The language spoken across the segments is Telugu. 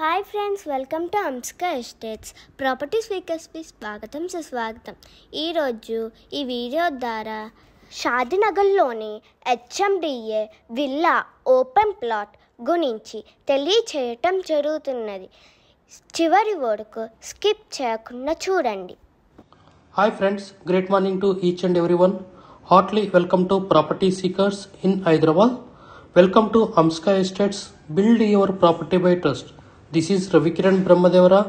హాయ్ ఫ్రెండ్స్, వెల్కమ్ టు అంస్కా ఎస్టేట్స్ ప్రాపర్టీస్ వీకర్స్కి స్వాగతం సుస్వాగతం. ఈరోజు ఈ వీడియో ద్వారా షాదీనగర్లోని హెచ్ఎండిఏ విల్లా ఓపెన్ ప్లాట్ గురించి తెలియచేయటం జరుగుతున్నది. చివరి వరకు స్కిప్ చేయకుండా చూడండి. Hi friends, great morning to each and everyone. Heartily welcome to Property Seekers in Hyderabad. Welcome to Amska Estates. Build your property by trust. This is Ravikiran Brahmadevara.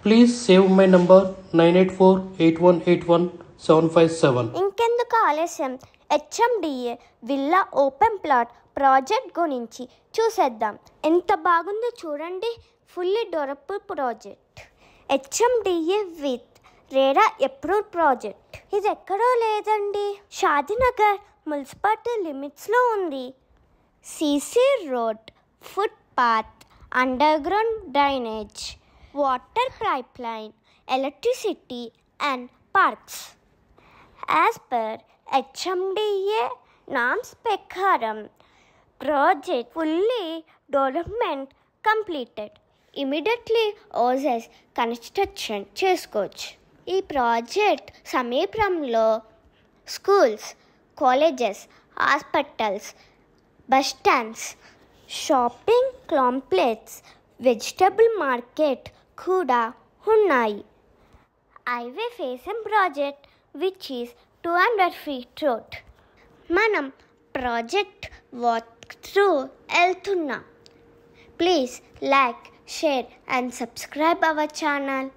Please save my number 9848181757. ఇంకెందుకు ఆలస్యం, హెచ్ఎండిఏ విల్లా ఓపెన్ ప్లాట్ ప్రాజెక్ట్ గురించి చూసేద్దాం. ఎంత బాగుందో చూడండి. Fully developed project HMDA with RERA approved project. ఇది ఎక్కడో లేదండి, షాదీనగర్ మున్సిపాలిటీ లిమిట్స్లో ఉంది. CC road, footpath, underground drainage, water pipeline, electricity and parks. As per HMDA norms ప్రకారం project fully development completed. Immediately houses construction చేసుకోవచ్చు. ఈ ప్రాజెక్ట్ సమీపంలో schools, colleges, hospitals, bus stands, shopping complex, vegetable market కూడా ఉన్నాయి. Highway facing project which is 200 feet road. మనం ప్రాజెక్ట్ వాక్ త్రూ వెళ్తున్నాం. Please like, share and subscribe our channel.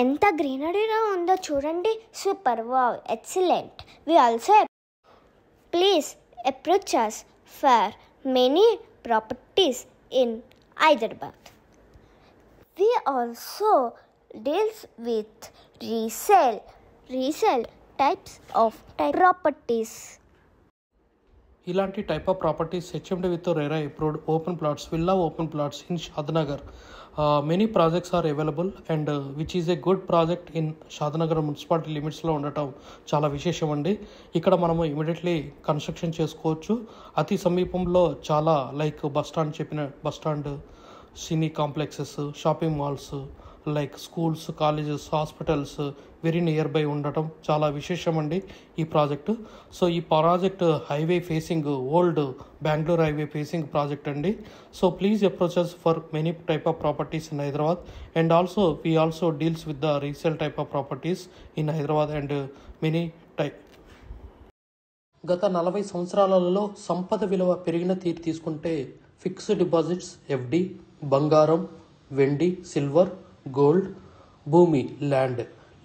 ఎంత గ్రీనరీగా ఉందో చూడండి. Super, wow, excellent. We also please approach us for many properties in Hyderabad. We also deals with resale types of properties. ఇలాంటి type of properties HMD with RERA approved open plots, villa open plots in Shadnagar. Many projects are available and which is a good project in Shadnagar municipality లిమిట్స్లో ఉండటం చాలా విశేషం అండి. ఇక్కడ మనము ఇమీడియట్లీ కన్స్ట్రక్షన్ చేసుకోవచ్చు. అతి సమీపంలో చాలా like bus stand, cine complexes, shopping malls, like schools, colleges, hospitals very near by ఉండటం చాలా విశేషం అండి ఈ ప్రాజెక్టు. సో ఈ project highway facing, old Bengaluru highway facing project అండి. So please approach us for many type of properties in Hyderabad and also we also deals with the resale type of properties in Hyderabad and many type. గత 40 సంవత్సరాలలో సంపద విలువ పెరిగిన తీరు తీసుకుంటే ఫిక్స్డ్ డిపాజిట్స్, ఎఫ్డి, బంగారం, వెండి, సిల్వర్, గోల్డ్, భూమి,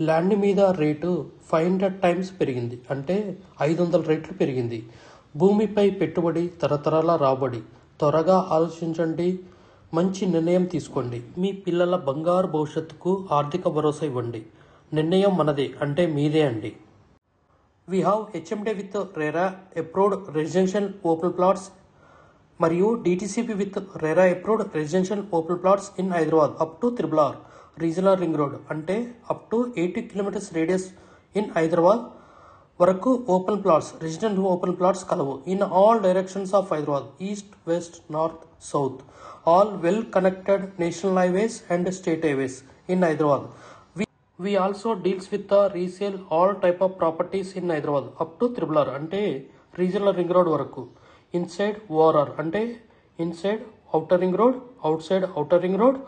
ల్యాండ్ మీద రేటు 500 times పెరిగింది, అంటే 500 రెట్లు పెరిగింది. భూమిపై పెట్టుబడి తరతరాల రాబడి. త్వరగా ఆలోచించండి, మంచి నిర్ణయం తీసుకోండి. మీ పిల్లల బంగారు భవిష్యత్తుకు ఆర్థిక భరోసా ఇవ్వండి. నిర్ణయం మనదే, అంటే మీదే అండి. We have HMD with RERA approved residential open plots మరియు DTCP with RERA approved residential open plots in Hyderabad up to RRR regional ring road, అంటే up to 80 kilometers radius in Hyderabad వరకు open plots, resident open plots కలవు in all directions of Hyderabad, east, west, north, south, all well connected national highways and state highways in Hyderabad. We also deals with the resale all type of properties in Hyderabad up to RRR, అంటే రీజనల్ రింగ్ రోడ్ వరకు. ఇన్సైడ్ ఓఆర్ఆర్, అంటే inside outer ring road, out side outer ring road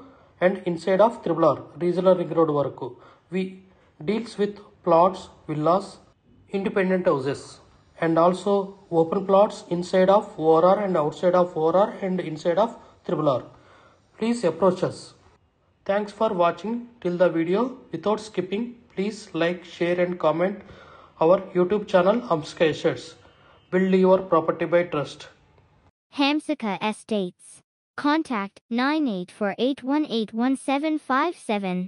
and inside of RRR regional ring road వరకు. We deals with plots, villas, independent houses and also open plots inside of ORR and outside of ORR and inside of RRR. Please approach us. Thanks for watching till the video. Without skipping, please like, share and comment our YouTube channel Amska Estates. Build your property by trust. Hamsika Estates. Contact 9848181757.